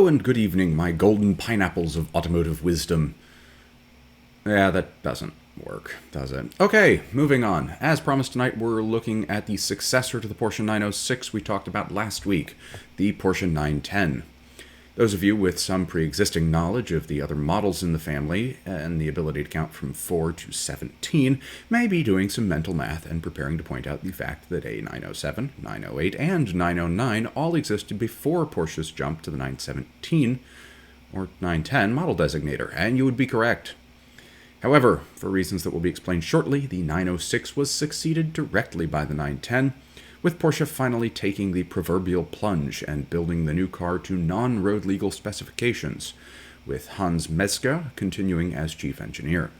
Hello and good evening, my golden pineapples of automotive wisdom. Yeah, that doesn't work, does it? Okay, moving on. As promised tonight, we're looking at the successor to the Porsche 906 we talked about last week, the Porsche 910. Those of you with some pre-existing knowledge of the other models in the family and the ability to count from 4 to 17 may be doing some mental math and preparing to point out the fact that a 907, 908, and 909 all existed before Porsche's jump to the 917 or 910 model designator, and you would be correct. However, for reasons that will be explained shortly, the 906 was succeeded directly by the 910, with Porsche finally taking the proverbial plunge and building the new car to non-road legal specifications, with Hans Mezger continuing as chief engineer.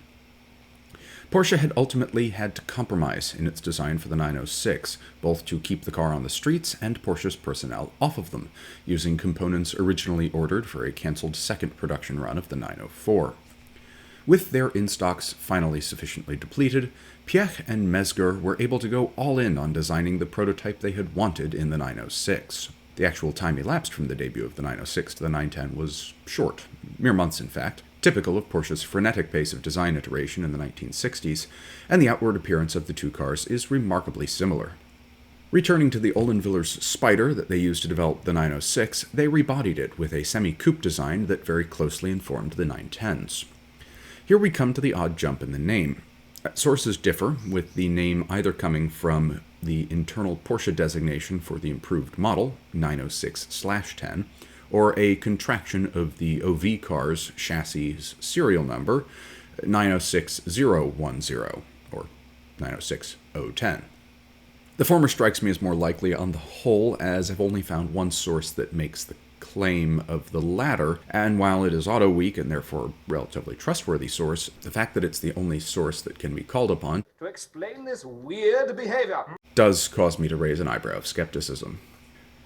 Porsche had ultimately had to compromise in its design for the 906, both to keep the car on the streets and Porsche's personnel off of them, using components originally ordered for a cancelled second production run of the 904. With their in-stocks finally sufficiently depleted, Piech and Mezger were able to go all in on designing the prototype they had wanted in the 906. The actual time elapsed from the debut of the 906 to the 910 was short, mere months in fact, typical of Porsche's frenetic pace of design iteration in the 1960s, and the outward appearance of the two cars is remarkably similar. Returning to the Uhlenwiller's Spider that they used to develop the 906, they rebodied it with a semi-coupe design that very closely informed the 910s. Here we come to the odd jump in the name. Sources differ, with the name either coming from the internal Porsche designation for the improved model, 906/10, or a contraction of the OV car's chassis serial number, 906010, or 906010. The former strikes me as more likely on the whole, as I've only found one source that makes the claim of the latter, and while it is auto-weak and therefore a relatively trustworthy source, the fact that it's the only source that can be called upon to explain this weird behavior does cause me to raise an eyebrow of skepticism.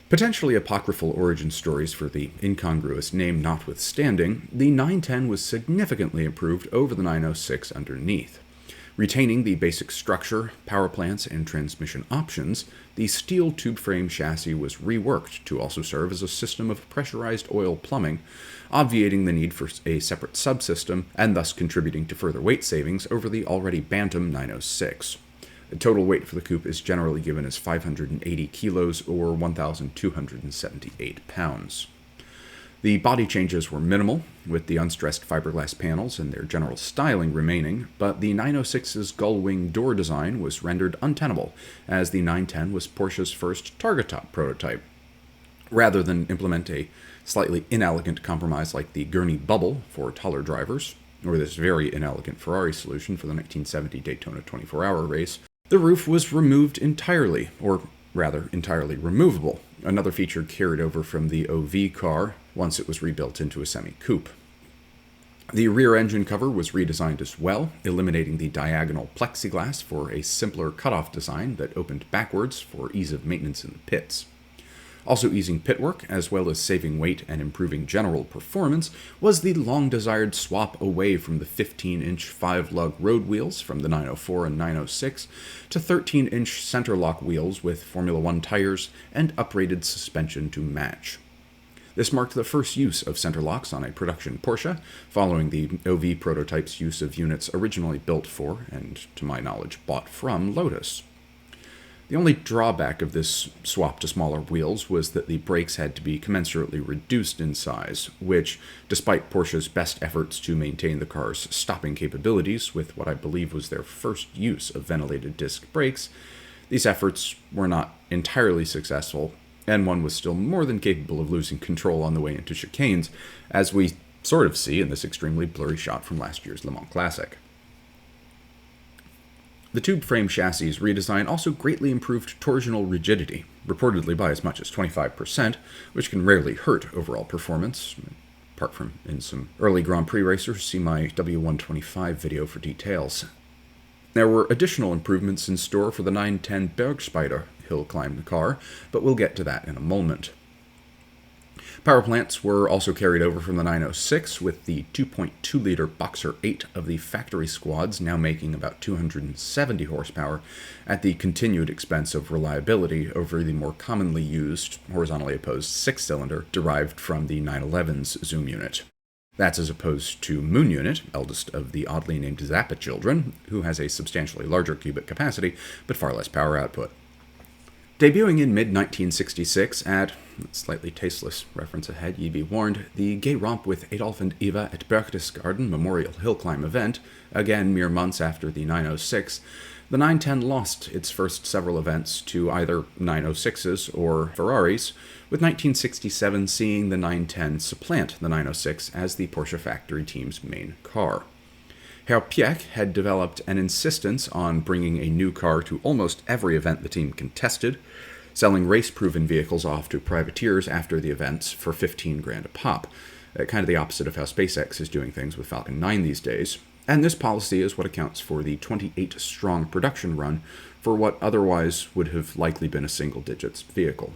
Potentially apocryphal origin stories for the incongruous name notwithstanding, the 910 was significantly improved over the 906 underneath. Retaining the basic structure, power plants, and transmission options, the steel tube frame chassis was reworked to also serve as a system of pressurized oil plumbing, obviating the need for a separate subsystem and thus contributing to further weight savings over the already bantam 906. The total weight for the coupe is generally given as 580 kilos or 1,278 pounds. The body changes were minimal, with the unstressed fiberglass panels and their general styling remaining, but the 906's gull-wing door design was rendered untenable, as the 910 was Porsche's first target-top prototype. Rather than implement a slightly inelegant compromise like the Gurney Bubble for taller drivers, or this very inelegant Ferrari solution for the 1970 Daytona 24-hour race, the roof was removed entirely, or rather entirely removable, another feature carried over from the OV car once it was rebuilt into a semi-coupe. The rear engine cover was redesigned as well, eliminating the diagonal plexiglass for a simpler cutoff design that opened backwards for ease of maintenance in the pits. Also easing pit work, as well as saving weight and improving general performance, was the long-desired swap away from the 15-inch five-lug road wheels from the 904 and 906 to 13-inch center-lock wheels with Formula One tires and uprated suspension to match. This marked the first use of center locks on a production Porsche, following the OV prototype's use of units originally built for, and to my knowledge bought from, Lotus. The only drawback of this swap to smaller wheels was that the brakes had to be commensurately reduced in size, which, despite Porsche's best efforts to maintain the car's stopping capabilities with what I believe was their first use of ventilated disc brakes, these efforts were not entirely successful, and one was still more than capable of losing control on the way into chicanes, as we sort of see in this extremely blurry shot from last year's Le Mans Classic. The tube frame chassis redesign also greatly improved torsional rigidity, reportedly by as much as 25%, which can rarely hurt overall performance. Apart from in some early Grand Prix racers, see my W125 video for details. There were additional improvements in store for the 910 Bergspider hill climb car, but we'll get to that in a moment. Power plants were also carried over from the 906, with the 2.2-liter Boxer 8 of the factory squads now making about 270 horsepower, at the continued expense of reliability over the more commonly used, horizontally opposed 6-cylinder derived from the 911's Zoom unit. That's as opposed to Moon Unit, eldest of the oddly named Zappa children, who has a substantially larger cubic capacity, but far less power output. Debuting in mid-1966 at, slightly tasteless reference ahead, ye be warned, the gay romp with Adolf and Eva at Berchtesgaden Memorial Hill Climb event, again mere months after the 906, the 910 lost its first several events to either 906s or Ferraris, with 1967 seeing the 910 supplant the 906 as the Porsche factory team's main car. Herr Piech had developed an insistence on bringing a new car to almost every event the team contested, selling race-proven vehicles off to privateers after the events for $15,000 a pop, kind of the opposite of how SpaceX is doing things with Falcon 9 these days. And this policy is what accounts for the 28-strong production run for what otherwise would have likely been a single-digits vehicle.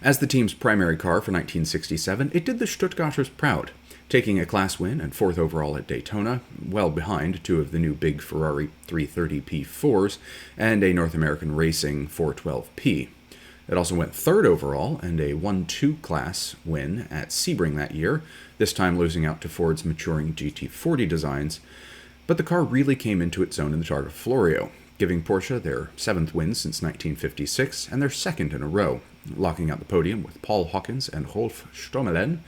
As the team's primary car for 1967, it did the Stuttgarters proud, taking a class win and 4th overall at Daytona, well behind two of the new big Ferrari 330 P4s and a North American Racing 412P. It also went 3rd overall and a 1-2 class win at Sebring that year, this time losing out to Ford's maturing GT40 designs, but the car really came into its own in the Targa Florio, giving Porsche their 7th win since 1956 and their 2nd in a row, locking out the podium with Paul Hawkins and Rolf Stommelen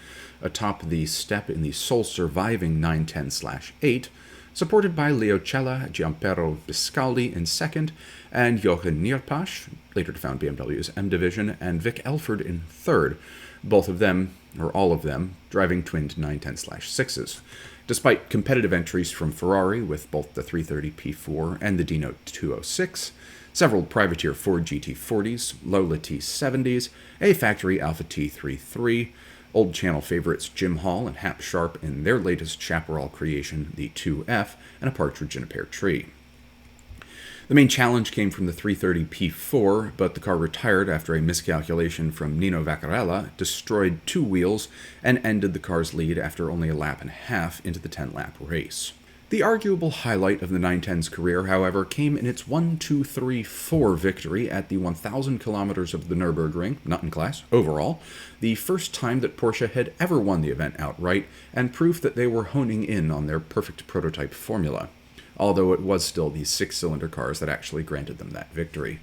atop the step in the sole surviving 910/8, supported by Leo Cella, Gianpiero Viscaldi in 2nd, and Jochen Nierpasch, later to found BMW's M division, and Vic Elford in 3rd, both of them, or all of them, driving twinned 910/6s. Despite competitive entries from Ferrari with both the 330 P4 and the Dino 206, several privateer Ford GT40s, Lola T70s, a factory Alpha T33, old channel favorites Jim Hall and Hap Sharp in their latest Chaparral creation, the 2F, and a partridge in a pear tree. The main challenge came from the 330 P4, but the car retired after a miscalculation from Nino Vaccarella destroyed 2 wheels and ended the car's lead after only a lap and a half into the 10-lap race. The arguable highlight of the 910's career, however, came in its 1-2-3-4 victory at the 1,000 kilometers of the Nürburgring, not in class, overall, the first time that Porsche had ever won the event outright, and proof that they were honing in on their perfect prototype formula, although it was still the 6-cylinder cars that actually granted them that victory.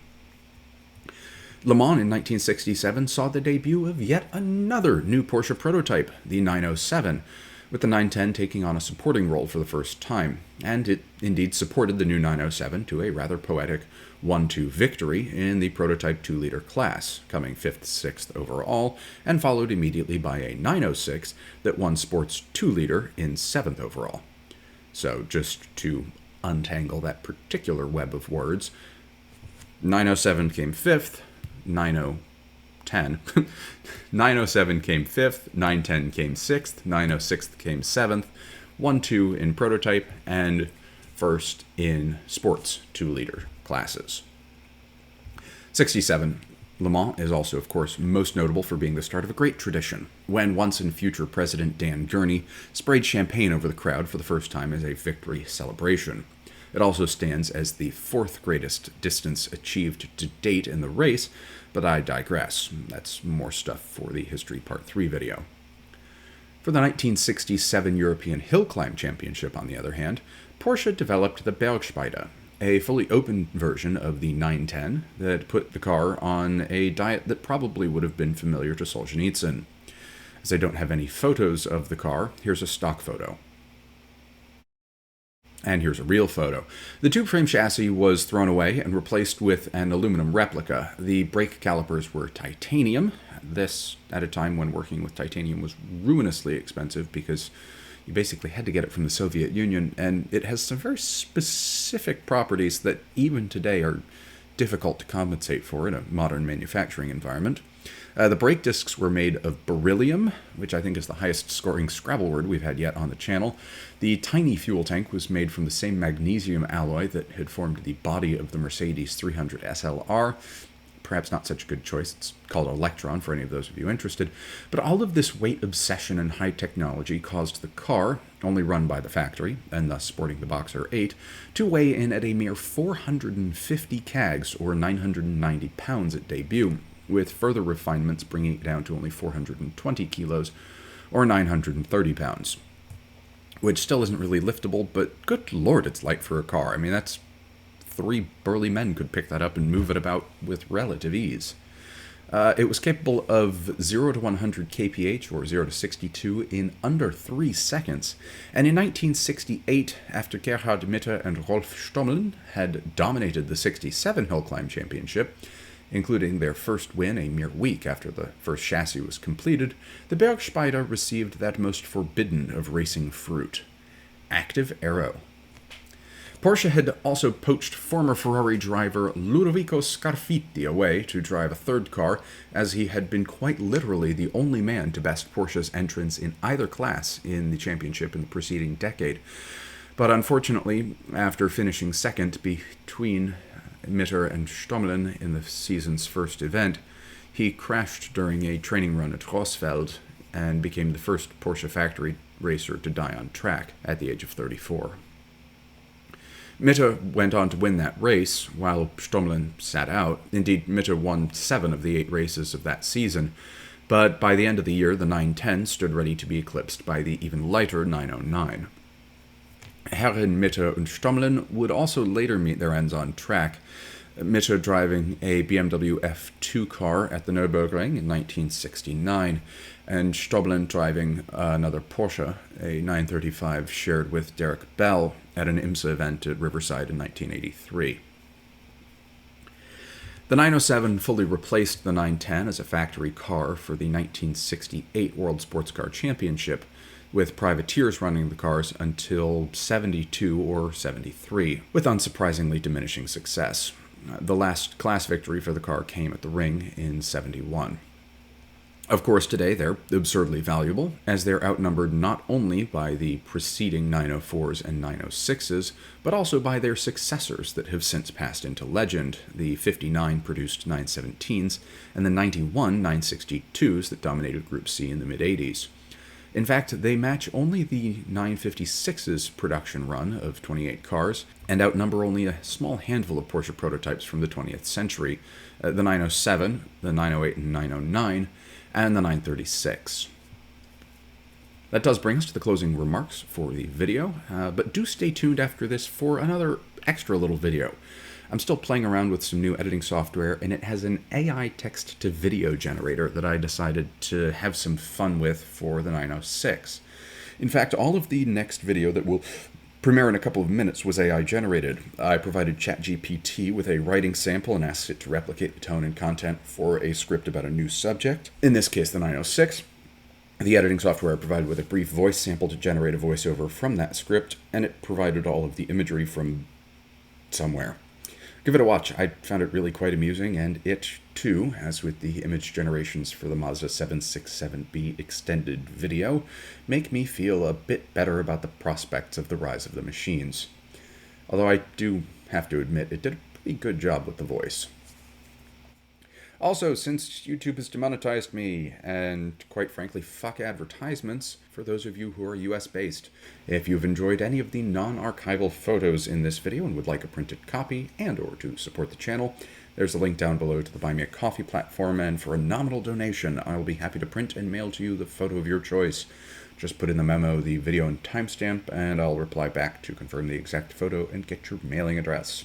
Le Mans in 1967 saw the debut of yet another new Porsche prototype, the 907, with the 910 taking on a supporting role for the first time, and it indeed supported the new 907 to a rather poetic 1-2 victory in the prototype 2-liter class, coming 5th, 6th overall, and followed immediately by a 906 that won Sport's 2-liter in 7th overall. So just to untangle that particular web of words, 907 came 5th, 907 came 5th, 910 came 6th, 906 came 7th, 1-2 in prototype, and 1st in sports 2-liter classes. 67. Le Mans is also, of course, most notable for being the start of a great tradition, when once and future President Dan Gurney sprayed champagne over the crowd for the first time as a victory celebration. It also stands as the 4th greatest distance achieved to date in the race, but I digress. That's more stuff for the History Part 3 video. For the 1967 European Hill Climb Championship, on the other hand, Porsche developed the Bergspeider, a fully open version of the 910 that put the car on a diet that probably would have been familiar to Solzhenitsyn. As I don't have any photos of the car, here's a stock photo. And here's a real photo. The tube frame chassis was thrown away and replaced with an aluminum replica. The brake calipers were titanium. This, at a time when working with titanium was ruinously expensive because you basically had to get it from the Soviet Union, and it has some very specific properties that even today are difficult to compensate for in a modern manufacturing environment. The brake discs were made of beryllium, which I think is the highest scoring Scrabble word we've had yet on the channel. The tiny fuel tank was made from the same magnesium alloy that had formed the body of the Mercedes 300 SLR. perhaps not such a good choice. It's called Electron for any of those of you interested. But all of this weight obsession and high technology caused the car, only run by the factory, and thus sporting the Boxer 8, to weigh in at a mere 450 cags, or 990 pounds at debut, with further refinements bringing it down to only 420 kilos, or 930 pounds. Which still isn't really liftable, but good lord, it's light for a car. I mean, that's 3 burly men could pick that up and move it about with relative ease. It was capable of 0 to 100 kph, or 0 to 62, in under 3 seconds. And in 1968, after Gerhard Mitter and Rolf Stommeln had dominated the 67 Hill Climb Championship, including their first win a mere week after the first chassis was completed, the Bergspider received that most forbidden of racing fruit: active aero. Porsche had also poached former Ferrari driver Ludovico Scarfitti away to drive a third car, as he had been quite literally the only man to best Porsche's entrance in either class in the championship in the preceding decade. But unfortunately, after finishing second between Mitter and Stommeln in the season's first event, he crashed during a training run at Rosfeld and became the first Porsche factory racer to die on track at the age of 34. Mitter went on to win that race, while Stommeln sat out. Indeed, Mitter won 7 of the 8 races of that season, but by the end of the year, the 910 stood ready to be eclipsed by the even lighter 909. Herren, Mitter, and Stommeln would also later meet their ends on track, Mitter driving a BMW F2 car at the Nürburgring in 1969, and Stommeln driving another Porsche, a 935 shared with Derek Bell at an IMSA event at Riverside in 1983. The 907 fully replaced the 910 as a factory car for the 1968 World Sports Car Championship, with privateers running the cars until 72 or 73, with unsurprisingly diminishing success. The last class victory for the car came at the Ring in 71. Of course, today they're absurdly valuable, as they're outnumbered not only by the preceding 904s and 906s, but also by their successors that have since passed into legend, the 59 produced 917s and the 91 962s that dominated Group C in the mid-80s. In fact, they match only the 956's production run of 28 cars, and outnumber only a small handful of Porsche prototypes from the 20th century, the 907, the 908 and 909, and the 936. That does bring us to the closing remarks for the video, but do stay tuned after this for another extra little video. I'm still playing around with some new editing software, and it has an AI text-to-video generator that I decided to have some fun with for the 906. In fact, all of the next video that will premiere in a couple of minutes was AI generated. I provided ChatGPT with a writing sample and asked it to replicate the tone and content for a script about a new subject, in this case the 906. The editing software I provided with a brief voice sample to generate a voiceover from that script, and it provided all of the imagery from somewhere. Give it a watch. I found it really quite amusing, and it, too, as with the image generations for the Mazda 767B extended video, make me feel a bit better about the prospects of the rise of the machines. Although I do have to admit, it did a pretty good job with the voice. Also, since YouTube has demonetized me, and quite frankly, fuck advertisements, for those of you who are US-based, if you've enjoyed any of the non-archival photos in this video and would like a printed copy and or to support the channel, there's a link down below to the Buy Me a Coffee platform, and for a nominal donation, I will be happy to print and mail to you the photo of your choice. Just put in the memo the video and timestamp, and I'll reply back to confirm the exact photo and get your mailing address.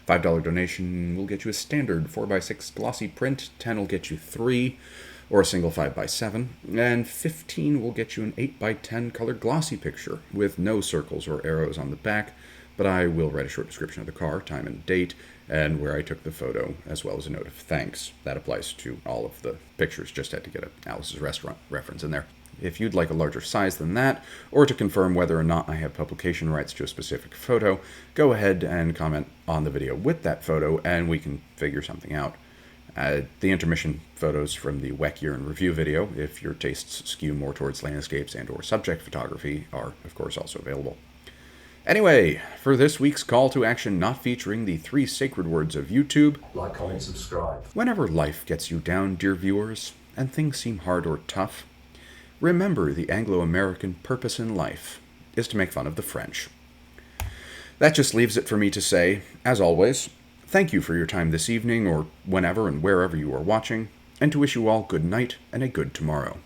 $5 donation will get you a standard 4x6 glossy print, 10 will get you 3, or a single 5x7, and 15 will get you an 8x10 colored glossy picture with no circles or arrows on the back, but I will write a short description of the car, time and date, and where I took the photo, as well as a note of thanks. That applies to all of the pictures, just had to get an Alice's Restaurant reference in there. If you'd like a larger size than that, or to confirm whether or not I have publication rights to a specific photo, go ahead and comment on the video with that photo, and we can figure something out. The intermission photos from the WEC Year in Review video, if your tastes skew more towards landscapes and or subject photography, are, of course, also available. Anyway, for this week's call to action not featuring the 3 sacred words of YouTube, Like, comment, subscribe. whenever life gets you down, dear viewers, and things seem hard or tough, remember the Anglo-American purpose in life is to make fun of the French. That just leaves it for me to say, as always, thank you for your time this evening or whenever and wherever you are watching, and to wish you all good night and a good tomorrow.